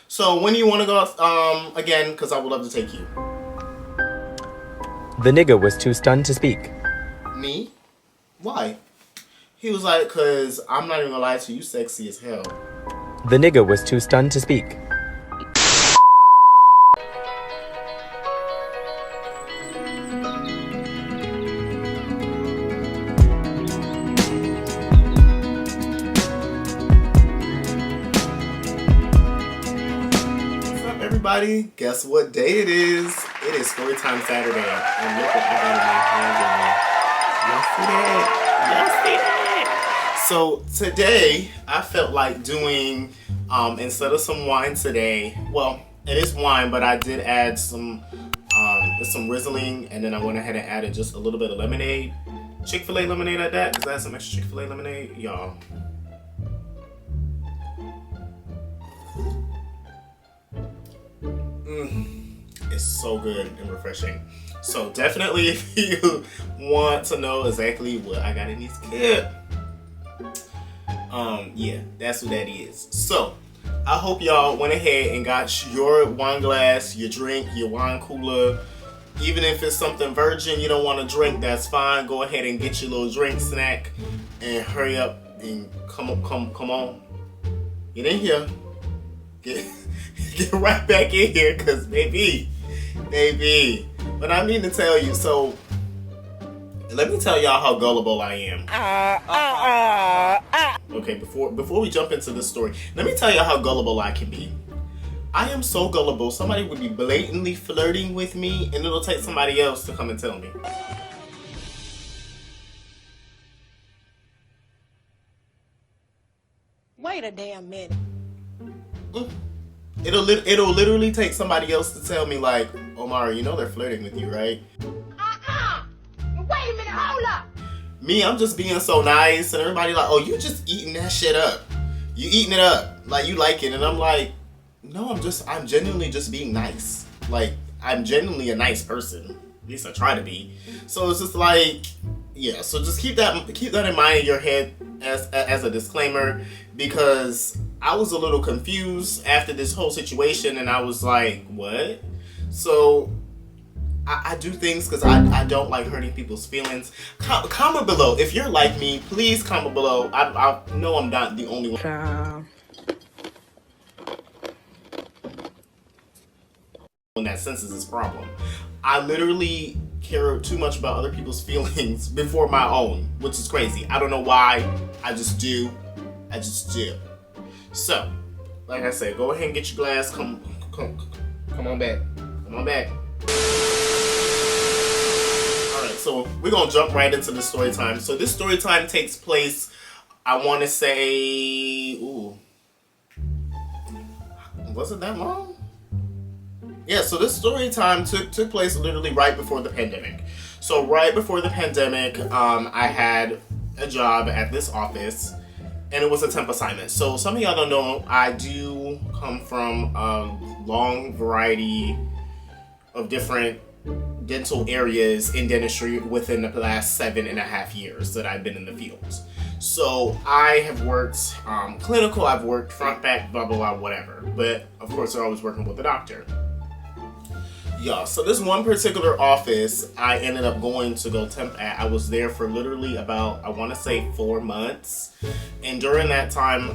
So when do you want to go again? Because I would love to take you. The nigga was too stunned to speak. Me? Why? He was like, because I'm not even gonna lie to you, sexy as hell. The nigga was too stunned to speak. What's up, everybody? Guess what day it is? It is Storytime Saturday, and look what I got in my hand. Y'all see that? So today, I felt like doing, instead of some wine today, well, it is wine, but I did add some Riesling, and then I went ahead and added just a little bit of lemonade. Chick-fil-A lemonade at that, because I had some extra Chick-fil-A lemonade. Y'all. It's so good and refreshing. So definitely, if you want to know exactly what I got in these kit, yeah, that's what that is. So I hope y'all went ahead and got your wine glass, your drink, your wine cooler. Even if it's something virgin you don't want to drink, that's fine. Go ahead and get your little drink snack and hurry up and come on. Get in here. Get right back in here, cause baby. But I mean to tell you, so let me tell y'all how gullible I am. Okay, before we jump into this story, let me tell y'all how gullible I can be. I am so gullible, somebody would be blatantly flirting with me and it'll take somebody else to come and tell me. Wait a damn minute. It'll literally take somebody else to tell me, like, Omar, you know they're flirting with you, right? Wait a minute, hold up. Me, I'm just being so nice, and everybody like, oh, you just eating that shit up. You eating it up, like you like it, and I'm like, no, I'm genuinely just being nice. Like, I'm genuinely a nice person. At least I try to be. So it's just like, yeah. So just keep that in mind in your head as a disclaimer, because I was a little confused after this whole situation, and I was like, what? So I do things because I don't like hurting people's feelings. Comment below if you're like me. Please comment below. I know I'm not the only one that senses this problem. I literally care too much about other people's feelings before my own, which is crazy. I don't know why. I just do. So, like I said, go ahead and get your glass. Come on back. Come on back. Alright, so we're gonna jump right into the story time. So this story time takes place, I wanna say, was it that long? Yeah, so this story time took place literally right before the pandemic. So right before the pandemic, I had a job at this office, and it was a temp assignment. So some of y'all don't know, I do come from a long variety of different dental areas in dentistry within the last 7.5 years that I've been in the field. So I have worked clinical, I've worked front, back, blah, blah, blah, whatever. But of course, they're always working with a doctor. Yeah, so this one particular office I ended up going to go temp at. I was there for literally about, I want to say 4 months. And during that time,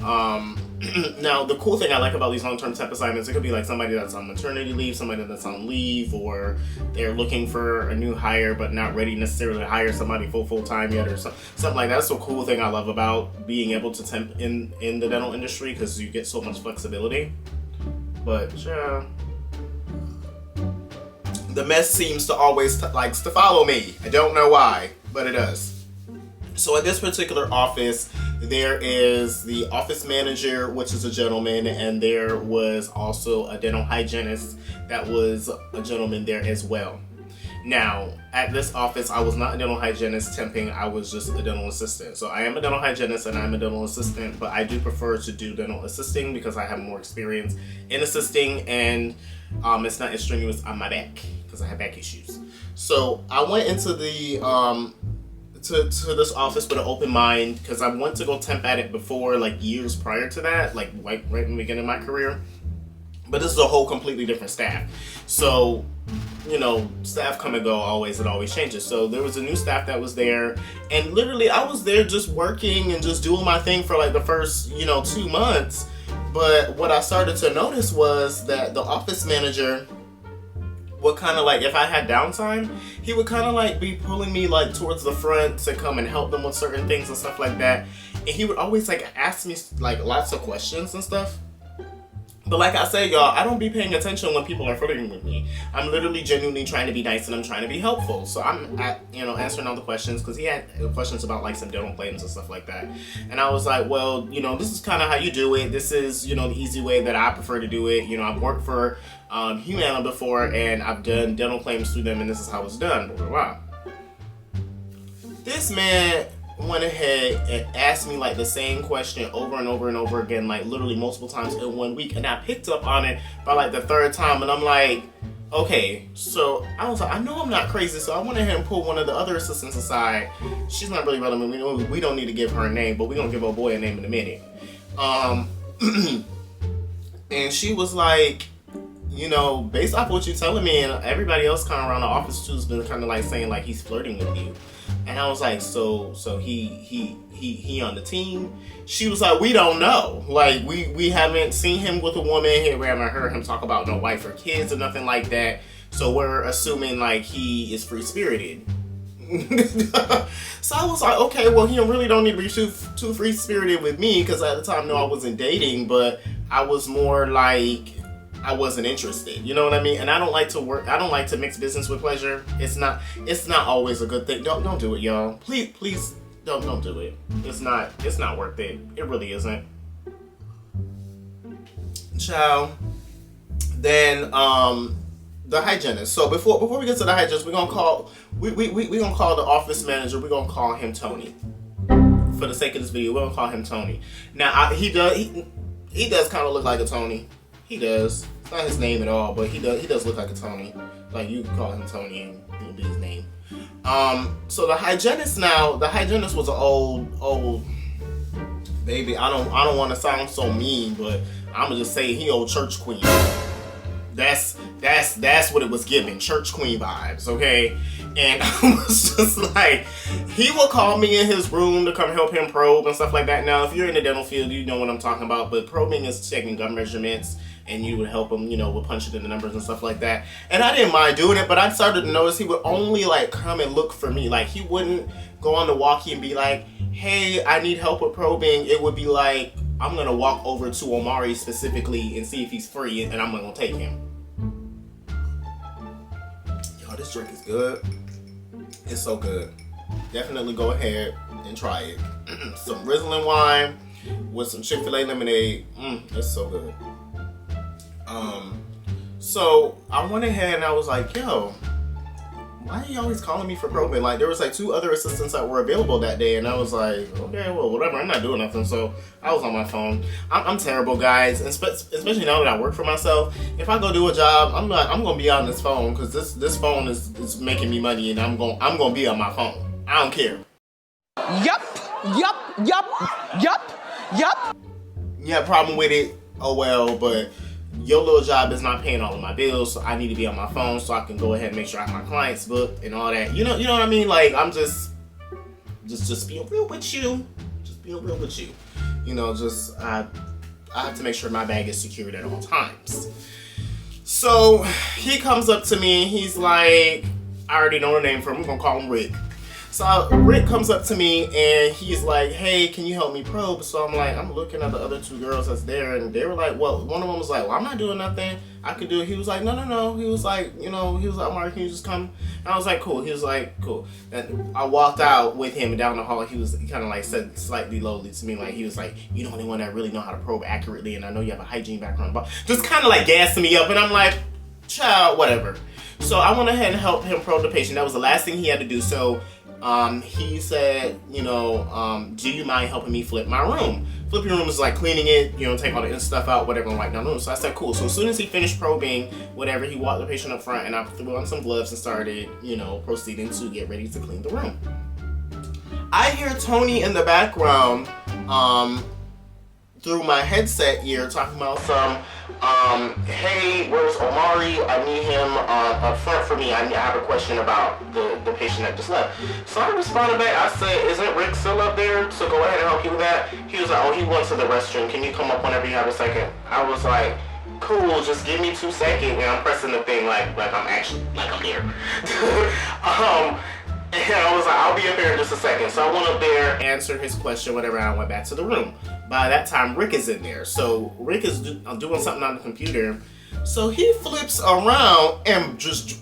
now the cool thing I like about these long-term temp assignments, it could be like somebody that's on maternity leave, somebody that's on leave, or they're looking for a new hire but not ready necessarily to hire somebody full-time yet, or something like that. That's the cool thing I love about being able to temp in the dental industry, because you get so much flexibility. But yeah. The mess seems to always likes to follow me. I don't know why, but it does. So at this particular office, there is the office manager, which is a gentleman, and there was also a dental hygienist that was a gentleman there as well. Now, at this office, I was not a dental hygienist temping, I was just a dental assistant. So I am a dental hygienist and I'm a dental assistant, but I do prefer to do dental assisting because I have more experience in assisting, and it's not as strenuous on my back because I have back issues. So I went into the to this office with an open mind because I went to go temp at it before, like years prior to that, like right in the beginning of my career. But this is a whole completely different staff. So, you know, staff come and go it always changes. So there was a new staff that was there, and literally I was there just working and just doing my thing for like the first, 2 months. But what I started to notice was that the office manager would kind of like, if I had downtime, he would kind of like be pulling me like towards the front to come and help them with certain things and stuff like that. And he would always like ask me like lots of questions and stuff. But like I said, y'all, I don't be paying attention when people are flirting with me. I'm literally genuinely trying to be nice and I'm trying to be helpful. So I'm answering all the questions, because he had questions about like some dental claims and stuff like that. And I was like, well, this is kind of how you do it. This is, the easy way that I prefer to do it. I've worked for Humana before, and I've done dental claims through them, and this is how it's done. Blah, blah, blah. This man went ahead and asked me like the same question over and over and over again, like literally multiple times in 1 week, and I picked up on it by like the third time, and I'm like, okay. So I was like, I know I'm not crazy, so I went ahead and pulled one of the other assistants aside. She's not really relevant. We don't need to give her a name, but we're gonna give our boy a name in a minute. And she was like, based off what you're telling me, and everybody else kind of around the office too has been kind of like saying like he's flirting with you. And I was like, so he on the team? She was like, we don't know. Like, we haven't seen him with a woman. We haven't heard him talk about no wife or kids or nothing like that. So we're assuming like he is free-spirited. So I was like, okay, well, he really don't need to be too free-spirited with me, because at the time, no, I wasn't dating, but I was more like, I wasn't interested, you know what I mean? And I don't like to mix business with pleasure. It's not always a good thing. Don't do it, y'all. Please don't do it. It's not worth it. It really isn't. Ciao. Then the hygienist. So before we get to the hygienist, we're gonna call the office manager. We're gonna call him Tony. For the sake of this video, we're gonna call him Tony. Now he does kind of look like a Tony. He does. It's not his name at all, but he does look like a Tony. Like, you can call him Tony and it'll be his name. So the hygienist was an old baby. I don't want to sound so mean, but I'm gonna just say he old church queen. That's what it was giving, church queen vibes, okay? And I was just like, he will call me in his room to come help him probe and stuff like that. Now, if you're in the dental field, you know what I'm talking about, but probing is checking gum measurements, and you would help him, with punching in the numbers and stuff like that. And I didn't mind doing it, but I started to notice he would only like come and look for me. Like, he wouldn't go on the walkie and be like, hey, I need help with probing. It would be like, I'm gonna walk over to Omari specifically and see if he's free, and I'm gonna take him. Yo, this drink is good. It's so good. Definitely go ahead and try it. Some Riesling wine with some Chick-fil-A lemonade. It's so good. So I went ahead and I was like, yo, why are you always calling me for probing? Like, there was like 2 other assistants that were available that day, and I was like, okay, well, whatever, I'm not doing nothing. So I was on my phone. I'm terrible, guys, especially now that I work for myself. If I go do a job, I'm gonna be on this phone, because this phone is making me money, and I'm gonna be on my phone. I don't care. Yup. Yeah, problem with it. Oh well, but your little job is not paying all of my bills, so I need to be on my phone so I can go ahead and make sure I have my clients booked and all that. You know what I mean? Like, I'm just being real with you. Just being real with you. I have to make sure my bag is secured at all times. So he comes up to me. He's like, I already know the name for him. We're gonna call him Rick. So Rick comes up to me and he's like, hey, can you help me probe? So I'm looking at the other 2 girls that's there, and they were like, well, one of them was like, well, I'm not doing nothing. I could do it. He was like, no. He was like, Mark, can you just come? And I was like, cool. He was like, cool. And I walked out with him down the hall. He kind of like said slightly lowly to me, like, he was like, you're the only one that really know how to probe accurately, and I know you have a hygiene background. But just kind of like gassing me up, and I'm like, child, whatever. So I went ahead and helped him probe the patient. That was the last thing he had to do. So he said, do you mind helping me flip my room? Flipping your room is like cleaning it, take all the stuff out, whatever, and wipe down the room. So I said, cool. So as soon as he finished probing, whatever, he walked the patient up front, and I threw on some gloves and started, proceeding to get ready to clean the room. I hear Tony in the background, through my headset ear talking about some, hey, where's Omari? I need him up front for me. I have a question about the patient that just left. So I responded back. I said, isn't Rick still up there? So go ahead and help you with that. He was like, oh, he went to the restroom. Can you come up whenever you have a second? I was like, cool, just give me 2 seconds. And I'm pressing the thing like I'm actually, like I'm here. And I was like, I'll be up here in just a second. So I went up there, answered his question, whatever, and I went back to the room. By that time, Rick is in there. So Rick is doing something on the computer. So he flips around and just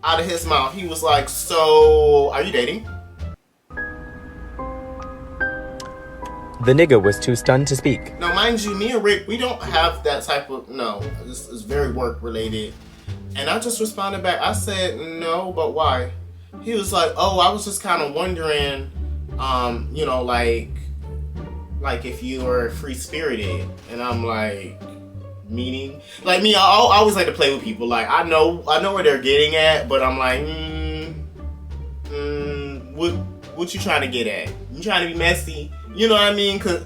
out of his mouth, he was like, so, are you dating? The nigga was too stunned to speak. Now, mind you, me and Rick, we don't have that type of, no, this is very work related. And I just responded back, I said, no, but why? He was like, oh, I was just kind of wondering, you know, like if you were free-spirited. And I'm like, meaning? Like me, I always like to play with people. Like, I know where they're getting at, but I'm like, what you trying to get at? You trying to be messy? You know what I mean? Cause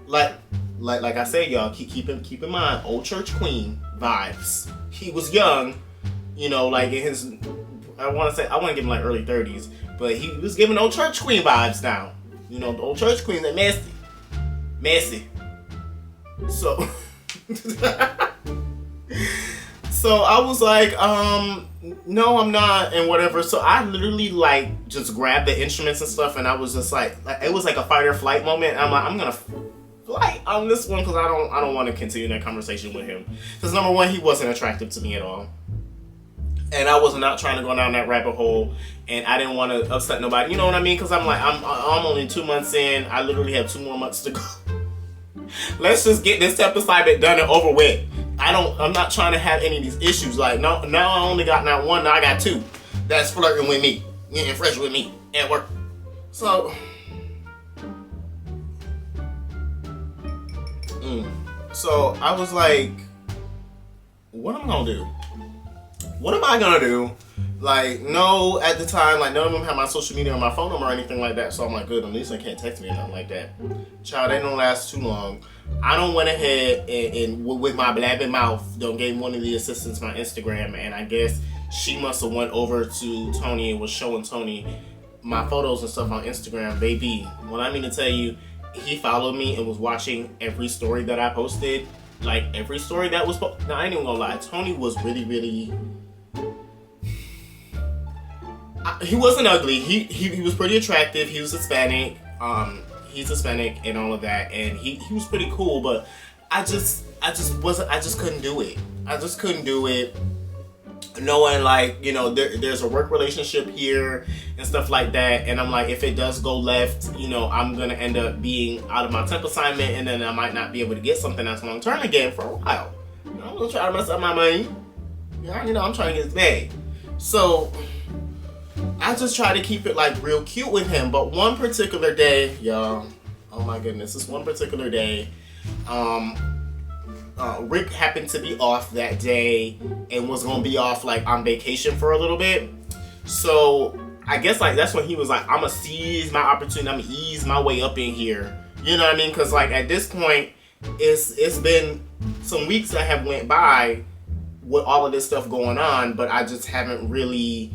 like I said, y'all, keep in mind, old church queen vibes. He was young, you know, like in his, I want to give him like early 30s, but he was giving old church queen vibes now. You know, the old church queen, that messy. So, so I was like, no, I'm not, and whatever. So I literally like just grabbed the instruments and stuff, and I was just like it was like a fight or flight moment. I'm like, I'm gonna flight on this one because I don't want to continue that conversation with him. Because number one, he wasn't attractive to me at all. And I was not trying to go down that rabbit hole, and I didn't want to upset nobody. You know what I mean? Because I'm like, I'm only 2 months in. I literally have 2 more months to go. Let's just get this step assignment done and over with. I'm not trying to have any of these issues. Like, no, now I only got not one, now I got 2. That's flirting with me, getting fresh with me at work. So, so I was like, what am I gonna do? What am I gonna do? Like, no, at the time, like, none of them had my social media or my phone number or anything like that. So I'm like, good, at least they can't text me or nothing like that. Child, they don't last too long. I don't went ahead and with my blabbing mouth, gave one of the assistants my Instagram, and I guess she must have went over to Tony and was showing Tony my photos and stuff on Instagram. Baby, when I mean to tell you, he followed me and was watching every story that I posted. Like, every story that was posted. Now, I ain't even gonna lie. Tony was really, really... he wasn't ugly. He was pretty attractive. He was Hispanic. He's Hispanic and all of that. And he was pretty cool, but I just couldn't do it. I just couldn't do it. Knowing, like, you know, there's a work relationship here and stuff like that, and I'm like, if it does go left, you know, I'm gonna end up being out of my temp assignment, and then I might not be able to get something that's long term again for a while. You know, I'm gonna try to mess up my money. Yeah, you know, I'm trying to get this bag. So I just try to keep it like real cute with him. But one particular day, y'all, oh my goodness, this one particular day, Rick happened to be off that day and was gonna be off like on vacation for a little bit. So I guess like that's when he was like, I'm gonna seize my opportunity, I'm gonna ease my way up in here. You know what I mean? Cause like at this point, it's been some weeks that have went by with all of this stuff going on, but I just haven't really,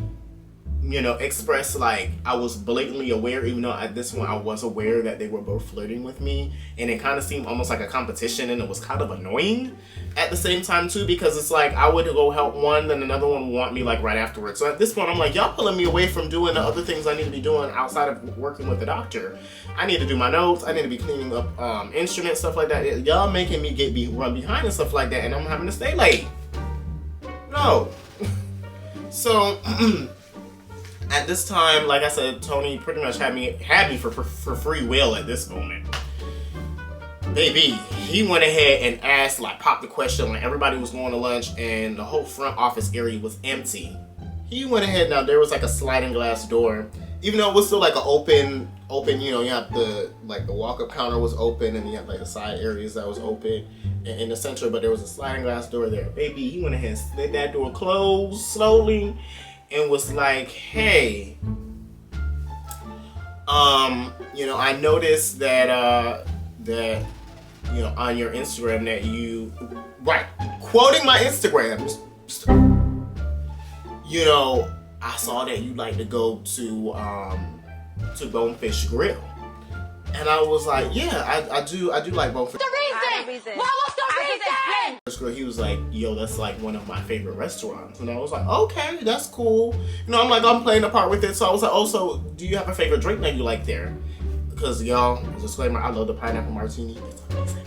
you know, expressed like I was blatantly aware, even though at this point I was aware that they were both flirting with me, and it kind of seemed almost like a competition, and it was kind of annoying at the same time too, because it's like I would go help one, then another one would want me like right afterwards. So at this point I'm like, y'all pulling me away from doing the other things I need to be doing outside of working with the doctor. I need to do my notes, I need to be cleaning up instruments, stuff like that. Y'all making me run behind and stuff like that, and I'm having to stay late. No. So at this time, like I said, Tony pretty much had me for free will at this moment. Baby, he went ahead and asked, like, popped the question, like everybody was going to lunch and the whole front office area was empty. He went ahead, now there was like a sliding glass door, even though it was still like an open, you know, you have the walk-up counter was open, and you have like the side areas that was open in the center, but there was a sliding glass door there. Baby, he went ahead and slid that door closed slowly and was like, hey, you know, I noticed that you know, on your Instagram that you, right, quoting my Instagram, you know, I saw that you like to go to Bonefish Grill. And I was like, yeah, I do like Bonefish. The reason? Well, what's the reason? He was like, yo, that's like one of my favorite restaurants. And I was like, okay, that's cool. You know, I'm playing a part with it. So I was like, oh, so do you have a favorite drink that you like there? Because y'all, disclaimer, I love the pineapple martini. It's amazing.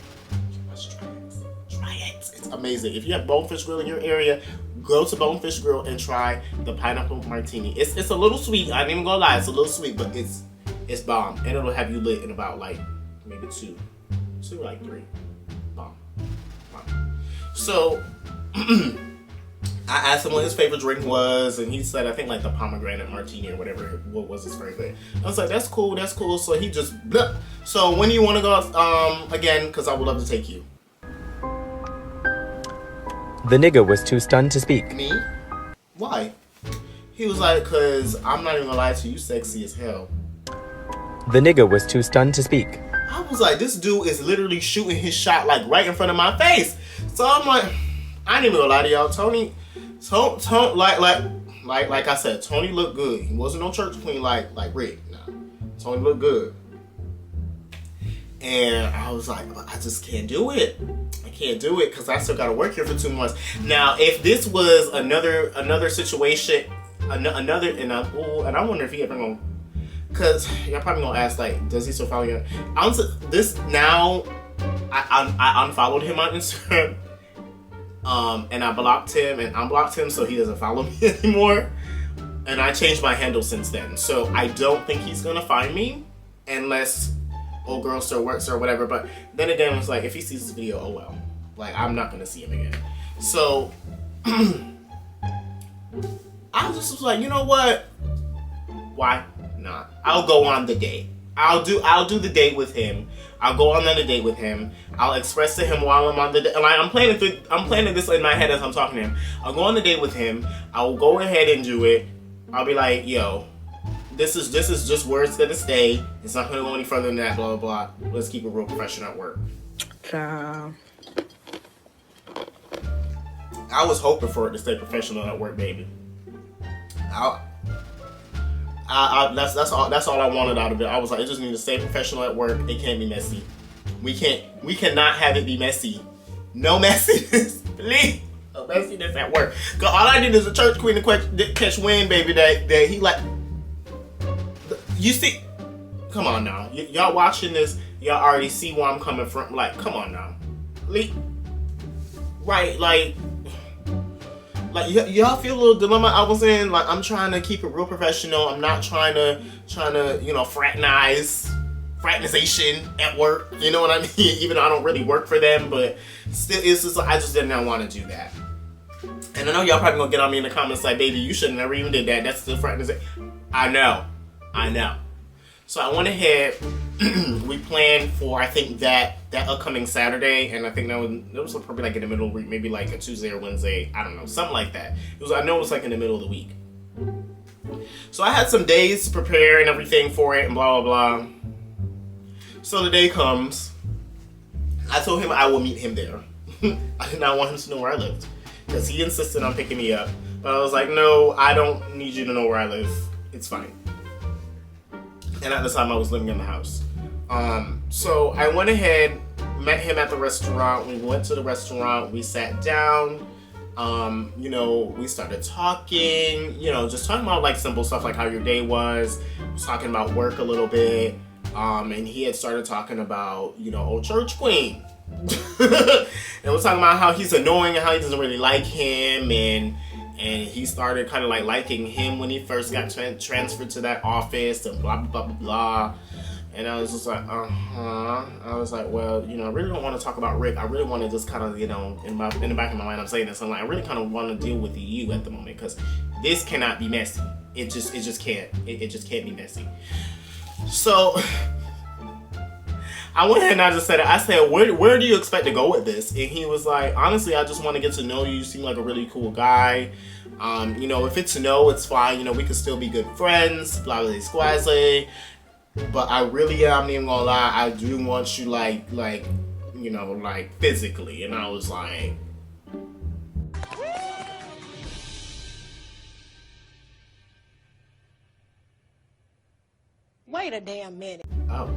You must try it. Try it. It's amazing. If you have Bonefish Grill in your area, go to Bonefish Grill and try the pineapple martini. It's a little sweet. I ain't even gonna lie, it's a little sweet, but it's bomb. And it'll have you lit in about like maybe two, like 3. Bomb. So I asked him what his favorite drink was, and he said I think like the pomegranate martini or whatever. What was his favorite? I was like, that's cool. So he just bleh. So when do you want to go again? Because I would love to take you. The nigga was too stunned to speak. Me? Why? He was like, cause I'm not even gonna lie to you, sexy as hell. The nigga was too stunned to speak. I was like, this dude is literally shooting his shot like right in front of my face. So I'm like, I ain't even gonna lie to y'all. Tony, like I said, Tony looked good. He wasn't no church queen like Rick. Nah, Tony looked good. And I was like, I just can't do it. I can't do it because I still gotta work here for 2 months. Now, if this was another situation, and I wonder if he ever gonna. Cause y'all probably gonna ask like, does he still follow you? Honestly, I unfollowed him on Instagram, and I blocked him and unblocked him so he doesn't follow me anymore. And I changed my handle since then, so I don't think he's gonna find me unless old girl still works or whatever. But then again, it's like if he sees this video, oh well. Like I'm not gonna see him again. So I just was like, you know what? Why? I'll go on the date. I'll do the date with him. I'll go on the date with him. I'll express to him while I'm on the date. Like I'm planning this in my head as I'm talking to him. I'll go on the date with him. I'll go ahead and do it. I'll be like, yo, this is just where it's gonna stay. It's not gonna go any further than that. Blah blah blah. Let's keep it real professional at work. I was hoping for it to stay professional at work, baby. That's all I wanted out of it. I was like, it just needs to stay professional at work. It can't be messy. We cannot have it be messy. No messiness, please. No messiness at work. Cause all I need is a church queen to catch wind, baby. That he like. You see, come on now. Y'all watching this? Y'all already see where I'm coming from. Like, come on now. Right, like y'all feel a little dilemma I was in. Like I'm trying to keep it real professional. I'm not trying to you know fraternization at work. You know what I mean? Even though I don't really work for them, but still, it's just like I just did not want to do that. And I know y'all probably gonna get on me in the comments like, baby, you should have never even did that. That's still fraternization. I know. So I went ahead. We planned for I think that upcoming Saturday, and I think that was probably like in the middle of the week, maybe like a Tuesday or Wednesday. I don't know, something like that. I know it was like in the middle of the week. So I had some days to prepare and everything for it, and blah blah blah. So the day comes. I told him I will meet him there. I did not want him to know where I lived because he insisted on picking me up. But I was like, no, I don't need you to know where I live. It's fine. And at the time, I was living in the house. So I went ahead, met him at the restaurant. We went to the restaurant. We sat down. You know, we started talking. You know, just talking about like simple stuff like how your day was. Talking about work a little bit. And he had started talking about, you know, old church queen. And we're talking about how he's annoying and how he doesn't really like him, and he started kind of like liking him when he first got transferred to that office and blah blah blah blah. And I was just like, I was like, well, you know, I really don't want to talk about Rick. I really want to just kind of, you know, in the back of my mind, I'm saying this. I'm like, I really kind of want to deal with you at the moment because this cannot be messy. It just can't. It just can't be messy. So I went ahead and I just said it. I said, where do you expect to go with this? And he was like, honestly, I just want to get to know you. You seem like a really cool guy. You know, if it's a no, it's fine. You know, we could still be good friends. Blah blah squazzy. But I really am, I'm not even gonna lie. I do want you like, you you know, like physically. And I was like, wait a damn minute. oh.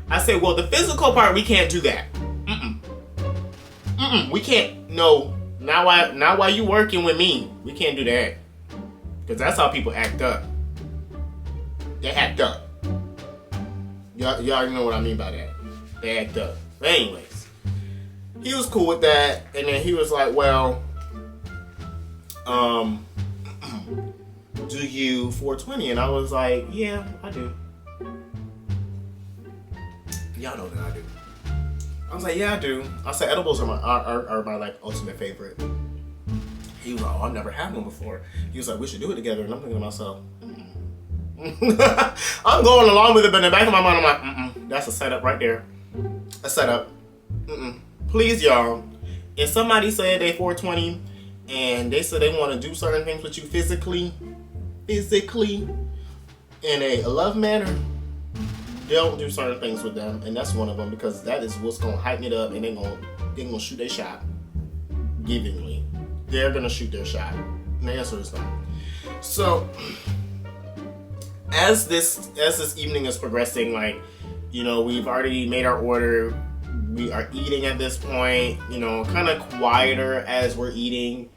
I said, well, the physical part, we can't do that. We can't. No. Not while you working with me. We can't do that. Because that's how people act up. They act up. Y'all know what I mean by that. They act up. But anyways, he was cool with that. And then he was like, well, do you 420? And I was like, yeah, I do. Y'all know that I do. I was like, yeah, I do. I said edibles are my like ultimate favorite. He was like, oh, I've never had one before. He was like, we should do it together. And I'm thinking to myself, I'm going along with it, but in the back of my mind, I'm like, that's a setup right there. A setup. Please, y'all. If somebody said they 420 and they said they want to do certain things with you physically, in a love manner, don't do certain things with them, and that's one of them, because that is what's gonna heighten it up, and they're gonna shoot their shot. Givingly, they're gonna shoot their shot. And the answer is no. So, as this evening is progressing, like, you know, we've already made our order. We are eating at this point. You know, kind of quieter as we're eating.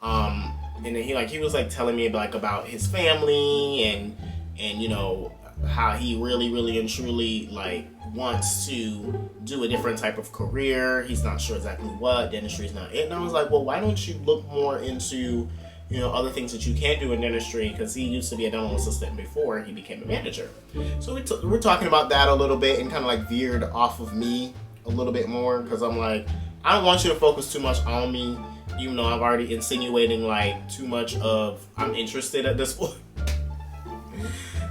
And then he was like telling me about his family and you know, how he really and truly like wants to do a different type of career. He's not sure exactly what. Dentistry's not it. And I was like, well, why don't you look more into, you know, other things that you can do in dentistry, because he used to be a dental assistant before he became a manager. So we're talking about that a little bit, and kind of like veered off of me a little bit more, because I'm like, I don't want you to focus too much on me, even though I'm already insinuating like too much of I'm interested at this point.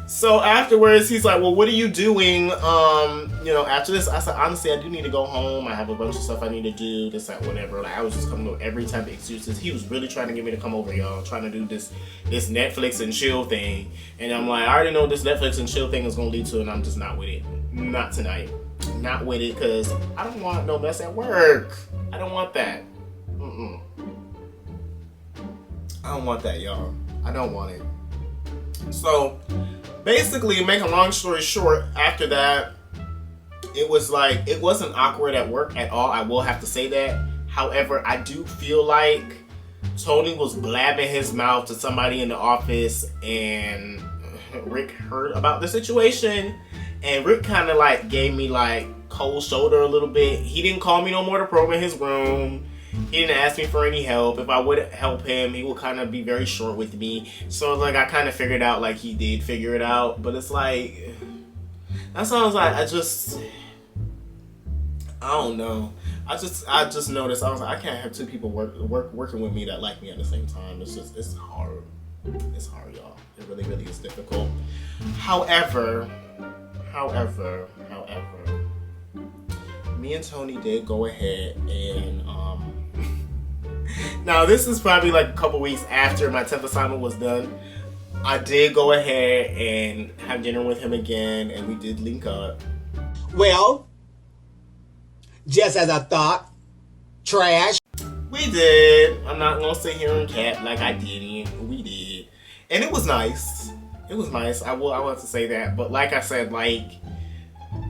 So afterwards, he's like, well, what are you doing, you know, after this? I said, honestly, I do need to go home. I have a bunch of stuff I need to do, this, that, whatever. Like, I was just coming up with every type of excuses. He was really trying to get me to come over, y'all, trying to do this Netflix and chill thing. And I'm like, I already know what this Netflix and chill thing is going to lead to, and I'm just not with it. Not tonight. Not with it, because I don't want no mess at work. I don't want that. I don't want that, y'all. I don't want it. So, basically, make a long story short, after that, it was like, it wasn't awkward at work at all. I will have to say that. However, I do feel like Tony was blabbing his mouth to somebody in the office, and Rick heard about the situation, and Rick kind of like gave me like cold shoulder a little bit. He didn't call me no more to probe in his room. He didn't ask me for any help. If I would help him, he would kind of be very short with me. So like, I kind of figured out like he did figure it out. But it's like, that sounds like, I don't know. I just noticed, I was like, I can't have two people working with me that like me at the same time. It's hard. It's hard, y'all. It really is difficult. However, me and Tony did go ahead and now this is probably like a couple weeks after my 10th assignment was done. I did go ahead and have dinner with him again, and we did link up. Well, just as I thought, trash. We did. I'm not gonna sit here and cap like I didn't. We did, and it was nice. It was nice. I will have to say that. But like I said, like,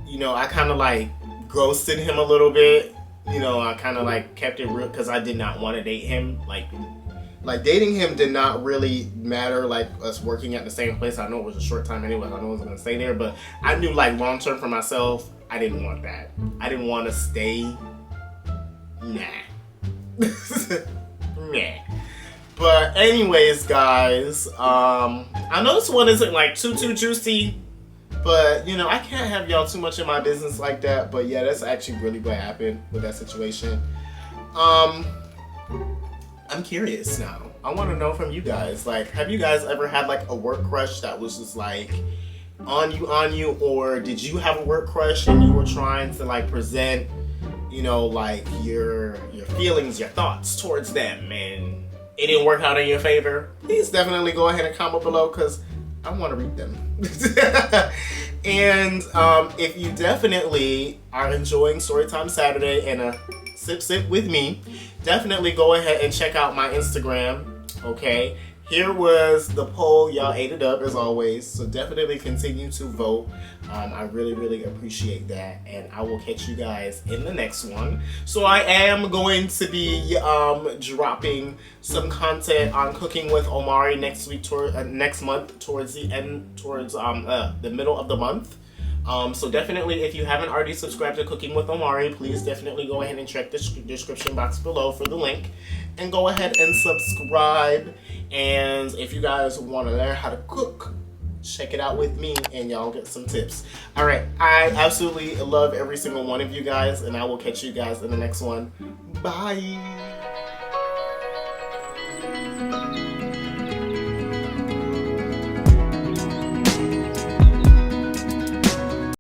you know, I kind of like ghosted him a little bit. You know, I kind of like kept it real, because I did not want to date him. Like dating him did not really matter, like us working at the same place. I know it was a short time anyway. I know I wasn't going to stay there, but I knew like long term for myself, I didn't want that. I didn't want to stay. Nah. Nah. But anyways, guys, I know this one isn't like too juicy, but, you know, I can't have y'all too much in my business like that. But yeah, that's actually really what happened with that situation. I'm curious now. I want to know from you guys, like, have you guys ever had like a work crush that was just like on you, or did you have a work crush and you were trying to like present, you know, like your feelings, your thoughts towards them, and it didn't work out in your favor? Please definitely go ahead and comment below, because I want to read them. And if you definitely are enjoying Storytime Saturday and a sip with me, definitely go ahead and check out my Instagram, okay? Here was the poll. Y'all ate it up as always, so definitely continue to vote. I really, really appreciate that, and I will catch you guys in the next one. So I am going to be dropping some content on Cooking with Omari next week, next month, towards the middle of the month. So definitely, if you haven't already subscribed to Cooking with Omari, please definitely go ahead and check the description box below for the link, and go ahead and subscribe. And if you guys want to learn how to cook, check it out with me and y'all get some tips. All right, I absolutely love every single one of you guys, and I will catch you guys in the next one. Bye.